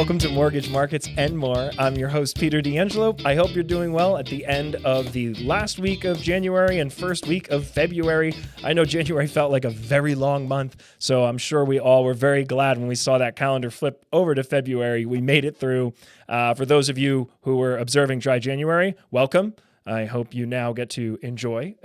Welcome to Mortgage Markets and More. I'm your host, Peter D'Angelo. I hope you're doing well at the end of the last week of January and first week of February. I know January felt like a very long month, so I'm sure we all were very glad when we saw that calendar flip over to February. We made it through. For those of you who were observing Dry January, welcome. I hope you now get to enjoy.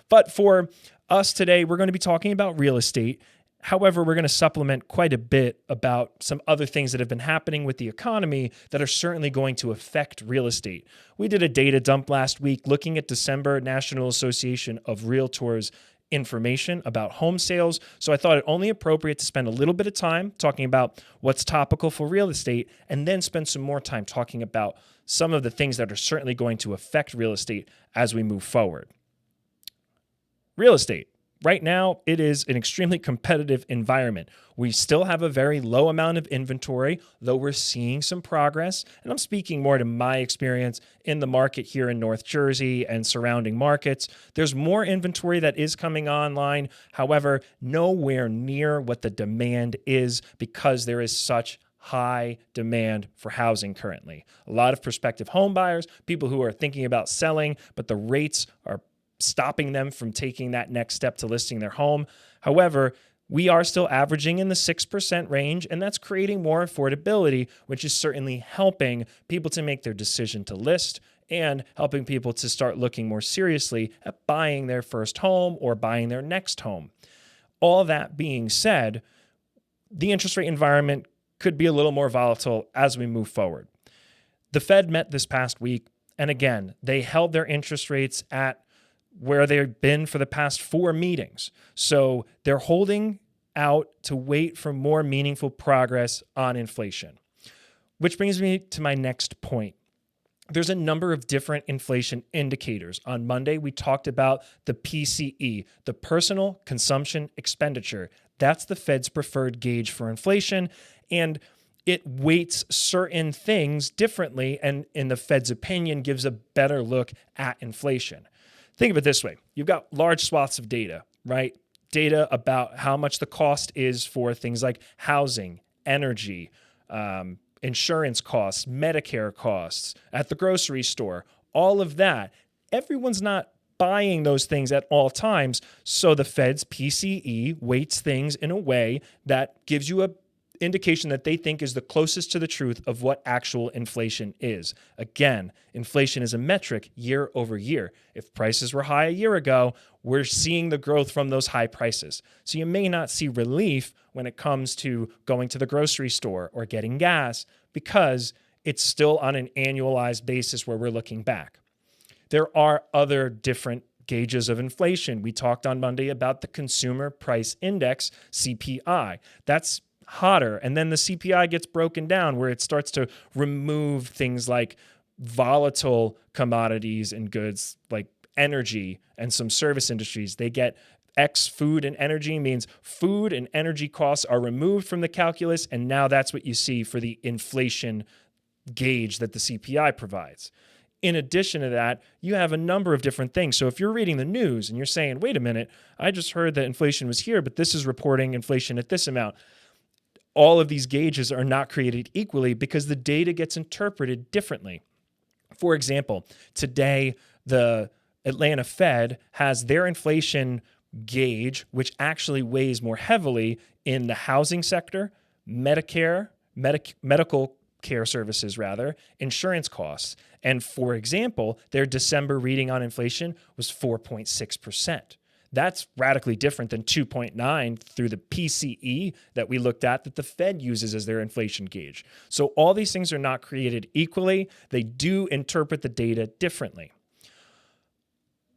But for us today, we're going to be talking about real estate. However, we're going to supplement quite a bit about some other things that have been happening with the economy that are certainly going to affect real estate. We did a data dump last week looking at December National Association of Realtors information about home sales. So I thought it only appropriate to spend a little bit of time talking about what's topical for real estate and then spend some more time talking about some of the things that are certainly going to affect real estate as we move forward. Real estate. Right now, it is an extremely competitive environment. We still have a very low amount of inventory, though we're seeing some progress. And I'm speaking more to my experience in the market here in North Jersey and surrounding markets. There's more inventory that is coming online. However, nowhere near what the demand is because there is such high demand for housing currently. A lot of prospective home buyers, people who are thinking about selling, but the rates are stopping them from taking that next step to listing their home. However, we are still averaging in the 6% range, and that's creating more affordability, which is certainly helping people to make their decision to list and helping people to start looking more seriously at buying their first home or buying their next home. All that being said, the interest rate environment could be a little more volatile as we move forward. The Fed met this past week, and again, they held their interest rates at where they've been for the past 4 meetings. So they're holding out to wait for more meaningful progress on inflation. Which brings me to my next point. There's a number of different inflation indicators. On Monday, we talked about the PCE, the Personal Consumption Expenditure. That's the Fed's preferred gauge for inflation, and it weights certain things differently and, in the Fed's opinion, gives a better look at inflation. Think of it this way. You've got large swaths of data, right? Data about how much the cost is for things like housing, energy, insurance costs, Medicare costs, at the grocery store, all of that. Everyone's not buying those things at all times, so the Fed's PCE weights things in a way that gives you an indication that they think is the closest to the truth of what actual inflation is. Again, inflation is a metric year over year. If prices were high a year ago, we're seeing the growth from those high prices. So you may not see relief when it comes to going to the grocery store or getting gas because it's still on an annualized basis where we're looking back. There are other different gauges of inflation. We talked on Monday about the Consumer Price Index, CPI. That's hotter. And then the CPI gets broken down where it starts to remove things like volatile commodities and goods like energy and some service industries. They get X food and energy means food and energy costs are removed from the calculus. And now that's what you see for the inflation gauge that the CPI provides. In addition to that, you have a number of different things. So if you're reading the news and you're saying, wait a minute, I just heard that inflation was here, but this is reporting inflation at this amount. All of these gauges are not created equally because the data gets interpreted differently. For example, today, the Atlanta Fed has their inflation gauge, which actually weighs more heavily in the housing sector, Medicare, medical care services rather, insurance costs. And for example, their December reading on inflation was 4.6%. That's radically different than 2.9 through the PCE that we looked at that the Fed uses as their inflation gauge. So all these things are not created equally. They do interpret the data differently.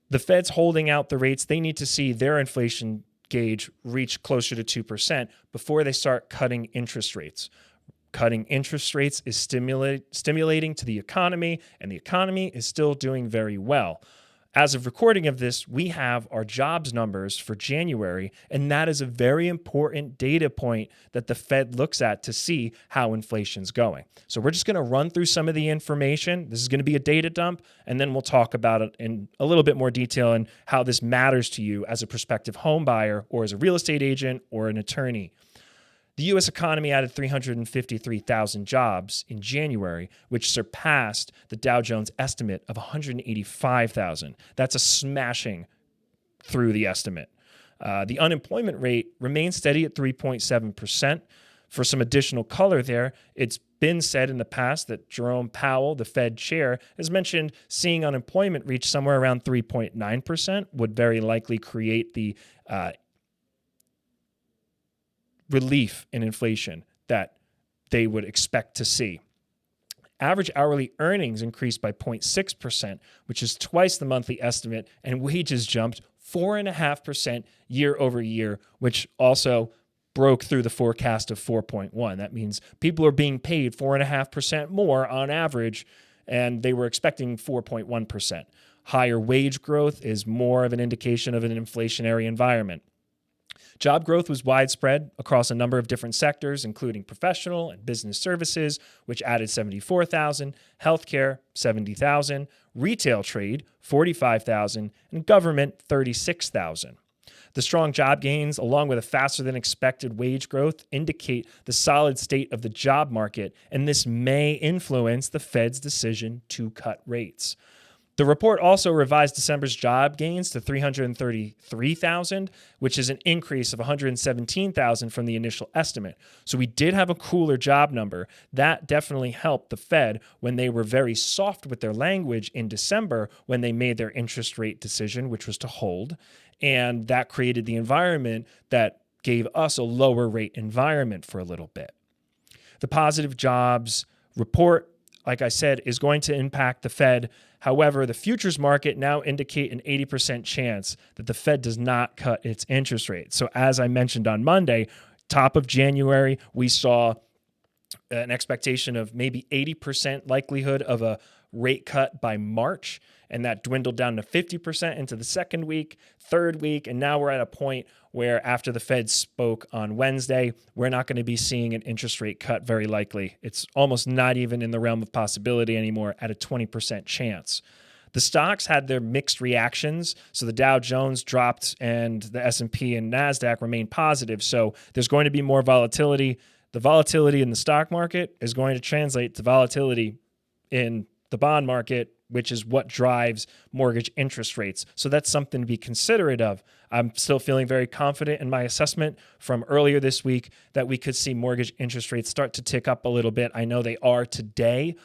The Fed's holding out the rates. They need to see their inflation gauge reach closer to 2% before they start cutting interest rates. Cutting interest rates is stimulating to the economy, and the economy is still doing very well. As of recording of this, we have our jobs numbers for January, and that is a very important data point that the Fed looks at to see how inflation's going. So we're just going to run through some of the information. This is going to be a data dump, and then we'll talk about it in a little bit more detail and how this matters to you as a prospective home buyer or as a real estate agent or an attorney. The U.S. economy added 353,000 jobs in January, which surpassed the Dow Jones estimate of 185,000. That's a smashing through the estimate. The unemployment rate remains steady at 3.7%. For some additional color there, it's been said in the past that Jerome Powell, the Fed chair, has mentioned seeing unemployment reach somewhere around 3.9% would very likely create the relief in inflation that they would expect to see. Average hourly earnings increased by 0.6%, which is twice the monthly estimate, and wages jumped 4.5% year over year, which also broke through the forecast of 4.1. That means people are being paid 4.5% more on average, and they were expecting 4.1%. Higher wage growth is more of an indication of an inflationary environment. Job growth was widespread across a number of different sectors, including professional and business services, which added 74,000, healthcare, 70,000, retail trade, 45,000, and government, 36,000. The strong job gains, along with a faster than expected wage growth, indicate the solid state of the job market, and this may influence the Fed's decision to cut rates. The report also revised December's job gains to 333,000, which is an increase of 117,000 from the initial estimate. So we did have a cooler job number. That definitely helped the Fed when they were very soft with their language in December when they made their interest rate decision, which was to hold. And that created the environment that gave us a lower rate environment for a little bit. The positive jobs report, like I said, is going to impact the Fed. However, the futures market now indicate an 80% chance that the Fed does not cut its interest rate. So as I mentioned on Monday, top of January, we saw an expectation of maybe 80% likelihood of a rate cut by March, and that dwindled down to 50% into the second week, third week, and now we're at a point where after the Fed spoke on Wednesday, we're not going to be seeing an interest rate cut very likely. It's almost not even in the realm of possibility anymore at a 20% chance. The stocks had their mixed reactions, so the Dow Jones dropped and the S&P and NASDAQ remained positive, so there's going to be more volatility. The volatility in the stock market is going to translate to volatility in the bond market, which is what drives mortgage interest rates. So that's something to be considerate of. I'm still feeling very confident in my assessment from earlier this week that we could see mortgage interest rates start to tick up a little bit. I know they are today,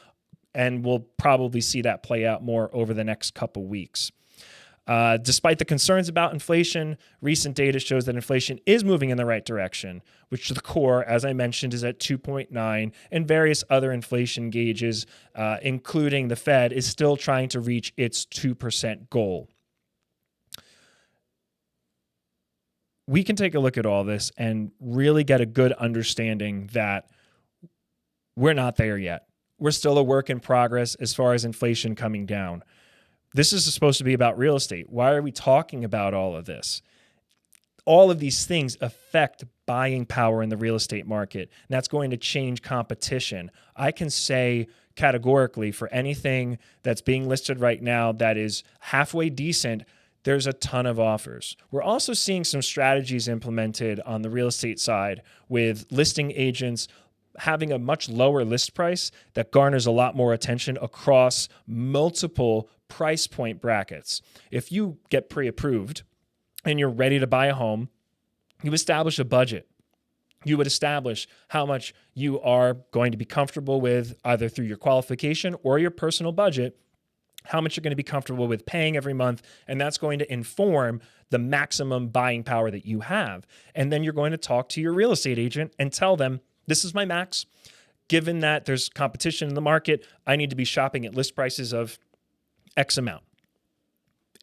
and we'll probably see that play out more over the next couple weeks. Despite the concerns about inflation, recent data shows that inflation is moving in the right direction, which the core, as I mentioned, is at 2.9, and various other inflation gauges, including the Fed, is still trying to reach its 2% goal. We can take a look at all this and really get a good understanding that we're not there yet. We're still a work in progress as far as inflation coming down. This is supposed to be about real estate. Why are we talking about all of this? All of these things affect buying power in the real estate market, and that's going to change competition. I can say categorically for anything that's being listed right now that is halfway decent, there's a ton of offers. We're also seeing some strategies implemented on the real estate side with listing agents having a much lower list price that garners a lot more attention across multiple price point brackets. If you get pre-approved and you're ready to buy a home, you establish a budget. You would establish how much you are going to be comfortable with either through your qualification or your personal budget, how much you're going to be comfortable with paying every month, and that's going to inform the maximum buying power that you have. And then you're going to talk to your real estate agent and tell them, this is my max. Given that there's competition in the market, I need to be shopping at list prices of X amount.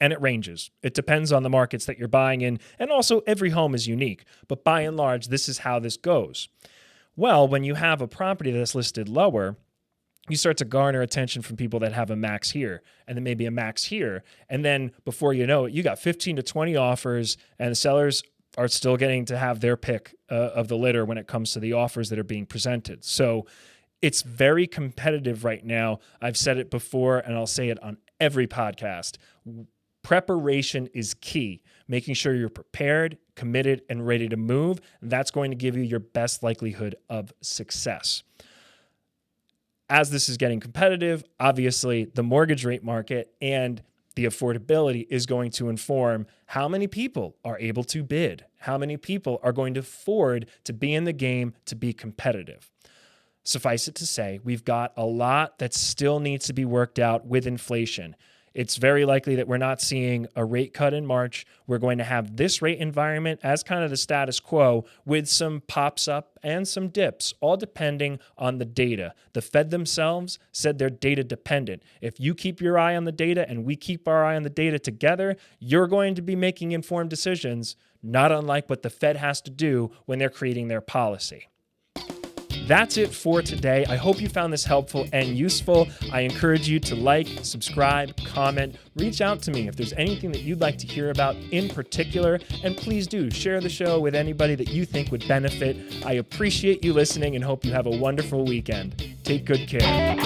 And it ranges. It depends on the markets that you're buying in. And also every home is unique. But by and large, this is how this goes. Well, when you have a property that's listed lower, you start to garner attention from people that have a max here and then maybe a max here. And then before you know it, you got 15 to 20 offers and the sellers are still getting to have their pick of the litter when it comes to the offers that are being presented. So it's very competitive right now. I've said it before and I'll say it on every podcast. Preparation is key. Making sure you're prepared, committed, and ready to move. That's going to give you your best likelihood of success. As this is getting competitive, obviously the mortgage rate market and the affordability is going to inform how many people are able to bid, how many people are going to afford to be in the game to be competitive. Suffice it to say, we've got a lot that still needs to be worked out with inflation. It's very likely that we're not seeing a rate cut in March. We're going to have this rate environment as kind of the status quo with some pops up and some dips, all depending on the data. The Fed themselves said they're data dependent. If you keep your eye on the data and we keep our eye on the data together, you're going to be making informed decisions, not unlike what the Fed has to do when they're creating their policy. That's it for today. I hope you found this helpful and useful. I encourage you to like, subscribe, comment, reach out to me if there's anything that you'd like to hear about in particular, and please do share the show with anybody that you think would benefit. I appreciate you listening and hope you have a wonderful weekend. Take good care.